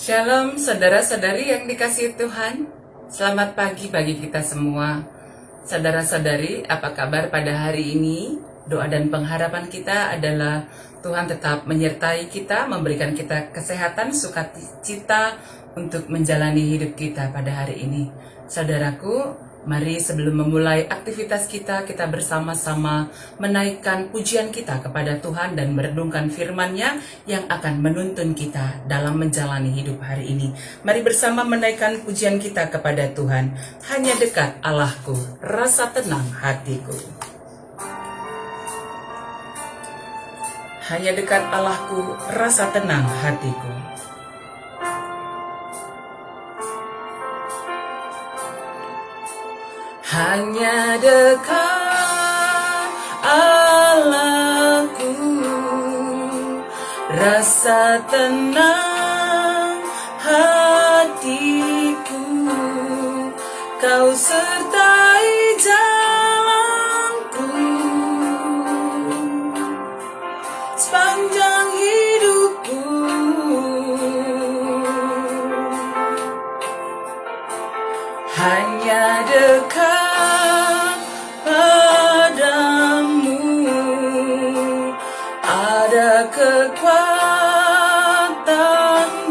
Shalom saudara-saudari yang dikasihi Tuhan. Selamat pagi bagi kita semua. Saudara-saudari, apa kabar pada hari ini? Doa dan pengharapan kita adalah Tuhan tetap menyertai kita, memberikan kita kesehatan, sukacita untuk menjalani hidup kita pada hari ini. Saudaraku, mari sebelum memulai aktivitas kita bersama-sama menaikkan pujian kita kepada Tuhan dan merenungkan firman-Nya yang akan menuntun kita dalam menjalani hidup hari ini. Mari bersama menaikkan pujian kita kepada Tuhan. Hanya dekat Allahku, rasa tenang hatiku. Hanya dekat Allahku, rasa tenang hatiku. Hanya dekat Allahku, rasa tenang hatiku. Kau sertai jalanku sepanjang hidupku. Hanya dekat padamu ada kekuatan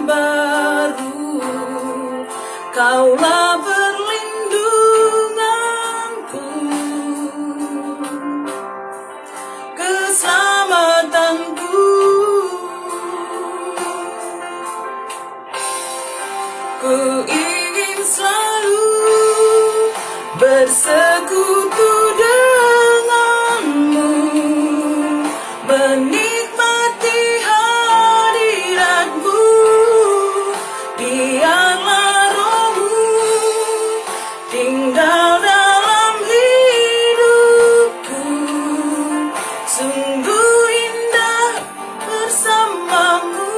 baru. Kaulah perlindunganku, keselamatanku. Ku ingin selalu bersekutu denganmu, menikmati hadiratmu. Biarlah rohmu tinggal dalam hidupku. Sungguh indah bersamamu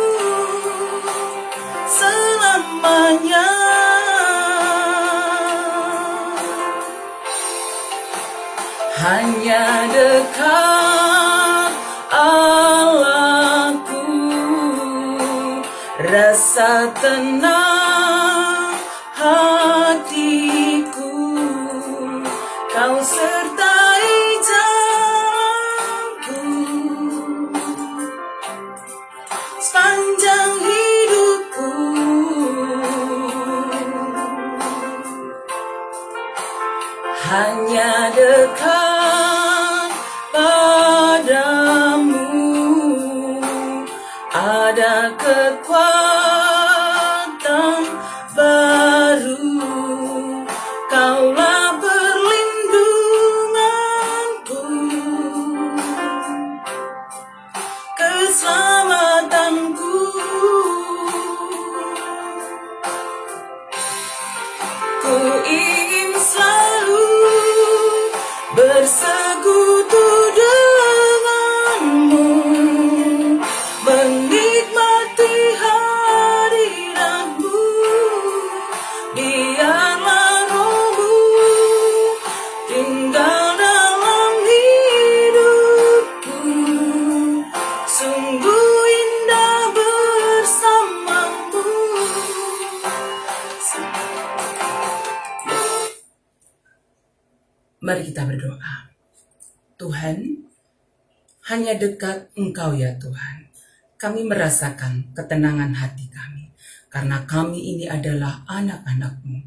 selamanya. Hanya dekat Allahku, rasa tenang hatiku. Kau sertai jalanku sepanjang hidupku. Hanya dekat padamu ada kekuatan baru. Kaulah perlindunganku, keselamatanku. Ku ingin selalu bersekutu denganmu, menikmati hadiratmu. Biarlah rohmu tinggal dalam hidupku. Sungguh indah bersamamu. Mari kita berdoa. Tuhan, hanya dekat Engkau ya Tuhan. Kami merasakan ketenangan hati kami, karena kami ini adalah anak-anak-Mu.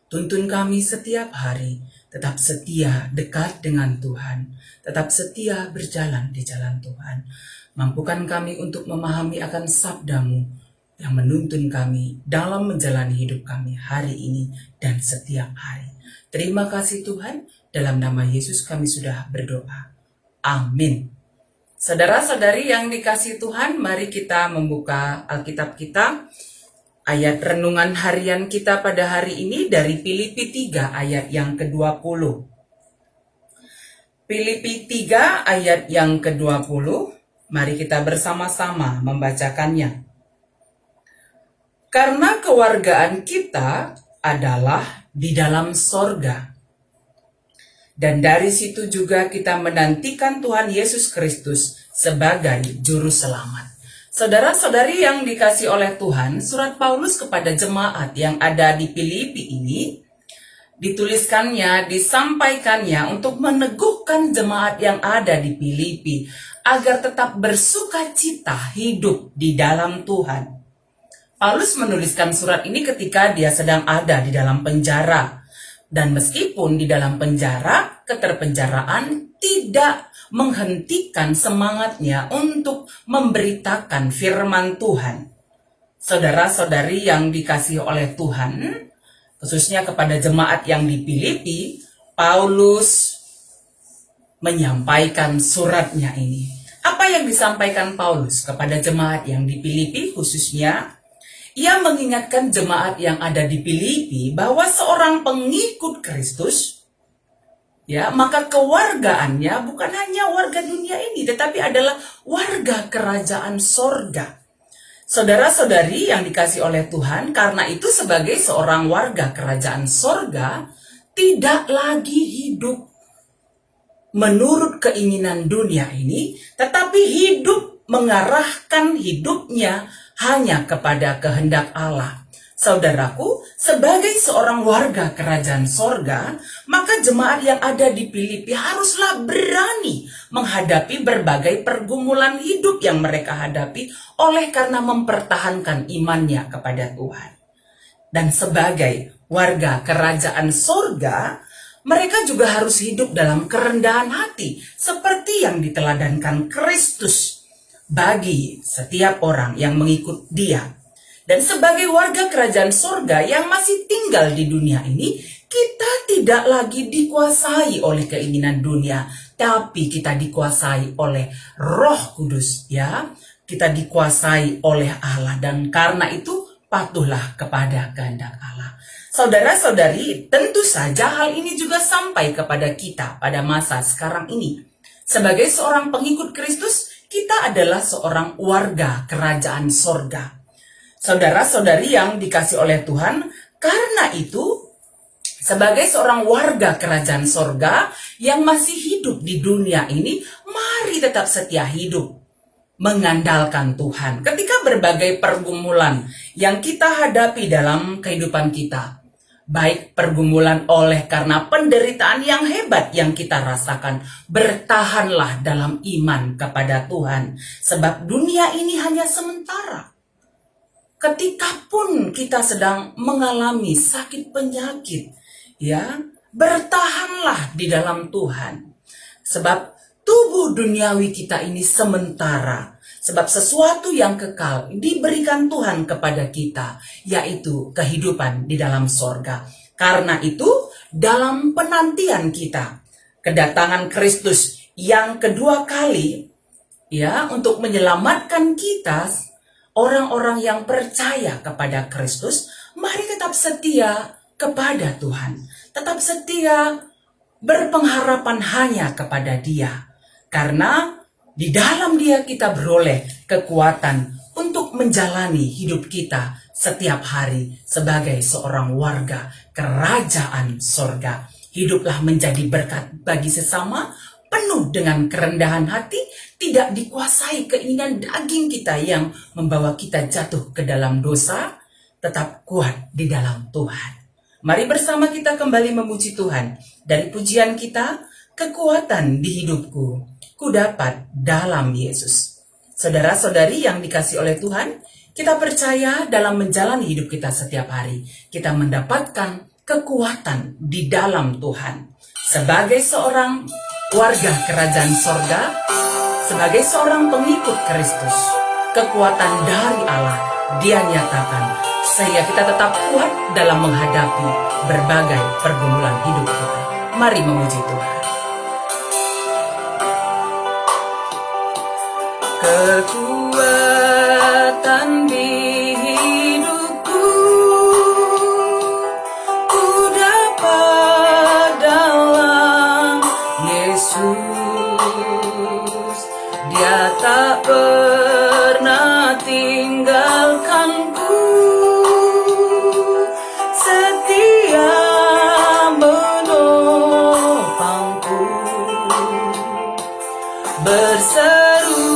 Tuntun kami setiap hari, tetap setia dekat dengan Tuhan, tetap setia berjalan di jalan Tuhan. Mampukan kami untuk memahami akan sabda-Mu yang menuntun kami dalam menjalani hidup kami hari ini dan setiap hari. Terima kasih Tuhan, dalam nama Yesus kami sudah berdoa. Amin. Saudara-saudari yang dikasihi Tuhan, mari kita membuka Alkitab kita. Ayat renungan harian kita pada hari ini dari Filipi 3 ayat yang ke-20. Filipi 3 ayat yang ke-20. Mari kita bersama-sama membacakannya. Karena kewargaan kita adalah di dalam sorga. Dan dari situ juga kita menantikan Tuhan Yesus Kristus sebagai juru selamat. Saudara-saudari yang dikasih oleh Tuhan, surat Paulus kepada jemaat yang ada di Filipi ini dituliskannya, disampaikannya untuk meneguhkan jemaat yang ada di Filipi agar tetap bersukacita hidup di dalam Tuhan. Paulus menuliskan surat ini ketika dia sedang ada di dalam penjara. Dan meskipun di dalam penjara, keterpenjaraan tidak menghentikan semangatnya untuk memberitakan firman Tuhan. Saudara-saudari yang dikasihi oleh Tuhan, khususnya kepada jemaat yang di Filipi, Paulus menyampaikan suratnya ini. Apa yang disampaikan Paulus kepada jemaat yang di Filipi khususnya? Ia mengingatkan jemaat yang ada di Filipi bahwa seorang pengikut Kristus, ya, maka kewargaannya bukan hanya warga dunia ini, tetapi adalah warga kerajaan sorga. Saudara-saudari yang dikasih oleh Tuhan, karena itu sebagai seorang warga kerajaan sorga, tidak lagi hidup menurut keinginan dunia ini, tetapi hidup mengarahkan hidupnya hanya kepada kehendak Allah. Saudaraku, sebagai seorang warga kerajaan sorga, maka jemaat yang ada di Filipi haruslah berani menghadapi berbagai pergumulan hidup yang mereka hadapi oleh karena mempertahankan imannya kepada Tuhan. Dan sebagai warga kerajaan sorga, mereka juga harus hidup dalam kerendahan hati, seperti yang diteladankan Kristus bagi setiap orang yang mengikut Dia. Dan sebagai warga kerajaan sorga yang masih tinggal di dunia ini, kita tidak lagi dikuasai oleh keinginan dunia, tapi kita dikuasai oleh Roh Kudus, ya. Kita dikuasai oleh Allah, dan karena itu patuhlah kepada kehendak Allah. Saudara-saudari, tentu saja hal ini juga sampai kepada kita pada masa sekarang ini. Sebagai seorang pengikut Kristus, kita adalah seorang warga kerajaan sorga. Saudara-saudari yang dikasih oleh Tuhan, karena itu sebagai seorang warga kerajaan sorga yang masih hidup di dunia ini, mari tetap setia hidup mengandalkan Tuhan ketika berbagai pergumulan yang kita hadapi dalam kehidupan kita. Baik pergumulan oleh karena penderitaan yang hebat yang kita rasakan, bertahanlah dalam iman kepada Tuhan, sebab dunia ini hanya sementara. Ketika pun kita sedang mengalami sakit penyakit, ya, bertahanlah di dalam Tuhan, sebab tubuh duniawi kita ini sementara. Sebab sesuatu yang kekal diberikan Tuhan kepada kita, yaitu kehidupan di dalam sorga. Karena itu, dalam penantian kita, kedatangan Kristus yang kedua kali, ya, untuk menyelamatkan kita, orang-orang yang percaya kepada Kristus, mari tetap setia kepada Tuhan. Tetap setia berpengharapan hanya kepada Dia. Karena di dalam Dia kita beroleh kekuatan untuk menjalani hidup kita setiap hari sebagai seorang warga kerajaan sorga. Hiduplah menjadi berkat bagi sesama, penuh dengan kerendahan hati, tidak dikuasai keinginan daging kita yang membawa kita jatuh ke dalam dosa, tetap kuat di dalam Tuhan. Mari bersama kita kembali memuji Tuhan. Dari pujian kita, kekuatan di hidupku ku dapat dalam Yesus. Saudara-saudari yang dikasih oleh Tuhan, kita percaya dalam menjalani hidup kita setiap hari, kita mendapatkan kekuatan di dalam Tuhan. Sebagai seorang warga kerajaan sorga, sebagai seorang pengikut Kristus, kekuatan dari Allah Dia nyatakan, sehingga kita tetap kuat dalam menghadapi berbagai pergumulan hidup kita. Mari memuji Tuhan. Kekuatan di hidupku ku dapat dalam Yesus. Dia tak pernah tinggalkanku, setia menopangku, berseru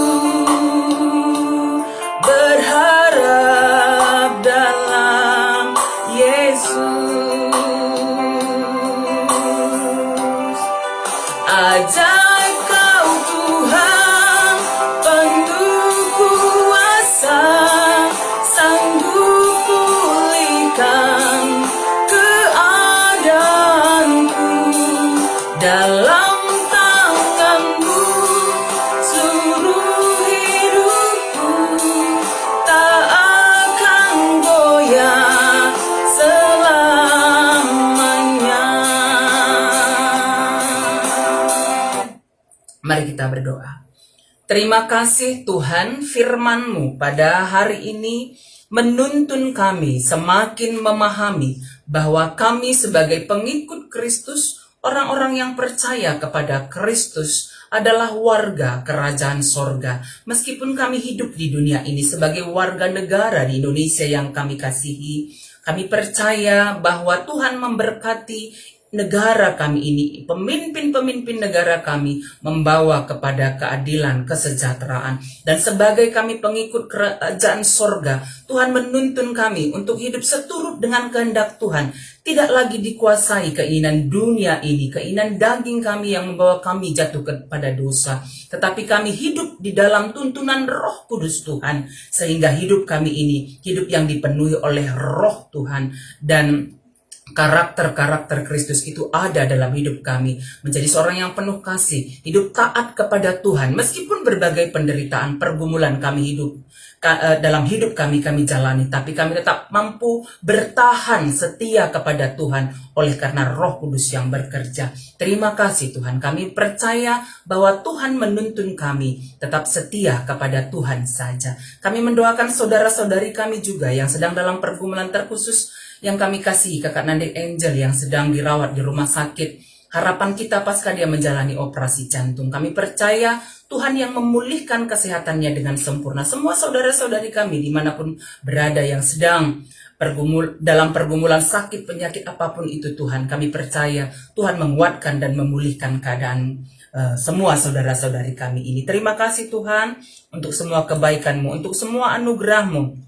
Mari kita berdoa. Terima kasih Tuhan, firman-Mu pada hari ini menuntun kami semakin memahami bahwa kami sebagai pengikut Kristus, orang-orang yang percaya kepada Kristus adalah warga kerajaan sorga. Meskipun kami hidup di dunia ini sebagai warga negara di Indonesia yang kami kasihi, kami percaya bahwa Tuhan memberkati negara kami ini, pemimpin-pemimpin negara kami membawa kepada keadilan, kesejahteraan. Dan sebagai kami pengikut kerajaan sorga, Tuhan menuntun kami untuk hidup seturut dengan kehendak Tuhan. Tidak lagi dikuasai keinginan dunia ini, keinginan daging kami yang membawa kami jatuh kepada dosa. Tetapi kami hidup di dalam tuntunan Roh Kudus Tuhan. Sehingga hidup kami ini, hidup yang dipenuhi oleh Roh Tuhan. Dan karakter-karakter Kristus itu ada dalam hidup kami. Menjadi seorang yang penuh kasih, hidup taat kepada Tuhan. Meskipun berbagai penderitaan, pergumulan kami hidup, dalam hidup kami jalani, tapi kami tetap mampu bertahan setia kepada Tuhan oleh karena Roh Kudus yang bekerja. Terima kasih Tuhan, kami percaya bahwa Tuhan menuntun kami tetap setia kepada Tuhan saja. Kami mendoakan saudara-saudari kami juga yang sedang dalam pergumulan, terkhusus yang kami kasihi Kakak Nandek Angel yang sedang dirawat di rumah sakit. Harapan kita pasca dia menjalani operasi jantung. Kami percaya Tuhan yang memulihkan kesehatannya dengan sempurna. Semua saudara-saudari kami dimanapun berada yang sedang dalam pergumulan sakit, penyakit apapun itu Tuhan, kami percaya Tuhan menguatkan dan memulihkan keadaan semua saudara-saudari kami ini. Terima kasih Tuhan untuk semua kebaikan-Mu, untuk semua anugerah-Mu.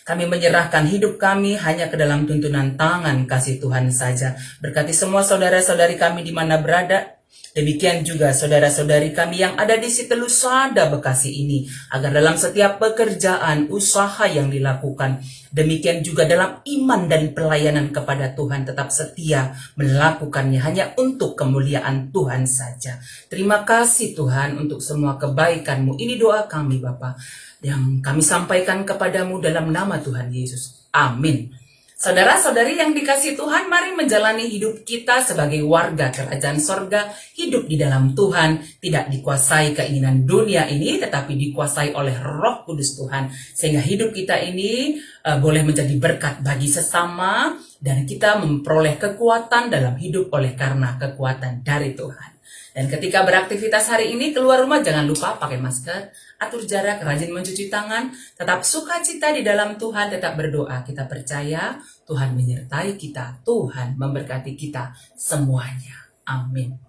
Kami menyerahkan hidup kami hanya ke dalam tuntunan tangan kasih Tuhan saja. Berkati semua saudara-saudari kami di mana berada. Demikian juga saudara-saudari kami yang ada di Sitelusada Bekasi ini. Agar dalam setiap pekerjaan, usaha yang dilakukan. Demikian juga dalam iman dan pelayanan kepada Tuhan tetap setia melakukannya hanya untuk kemuliaan Tuhan saja. Terima kasih Tuhan untuk semua kebaikan-Mu. Ini doa kami Bapa yang kami sampaikan kepadamu dalam nama Tuhan Yesus. Amin. Saudara-saudari yang dikasihi Tuhan, mari menjalani hidup kita sebagai warga kerajaan sorga, hidup di dalam Tuhan, tidak dikuasai keinginan dunia ini, tetapi dikuasai oleh Roh Kudus Tuhan. Sehingga hidup kita ini boleh menjadi berkat bagi sesama, dan kita memperoleh kekuatan dalam hidup oleh karena kekuatan dari Tuhan. Dan ketika beraktivitas hari ini, keluar rumah jangan lupa pakai masker, atur jarak, rajin mencuci tangan, tetap sukacita di dalam Tuhan, tetap berdoa. Kita percaya Tuhan menyertai kita, Tuhan memberkati kita semuanya. Amin.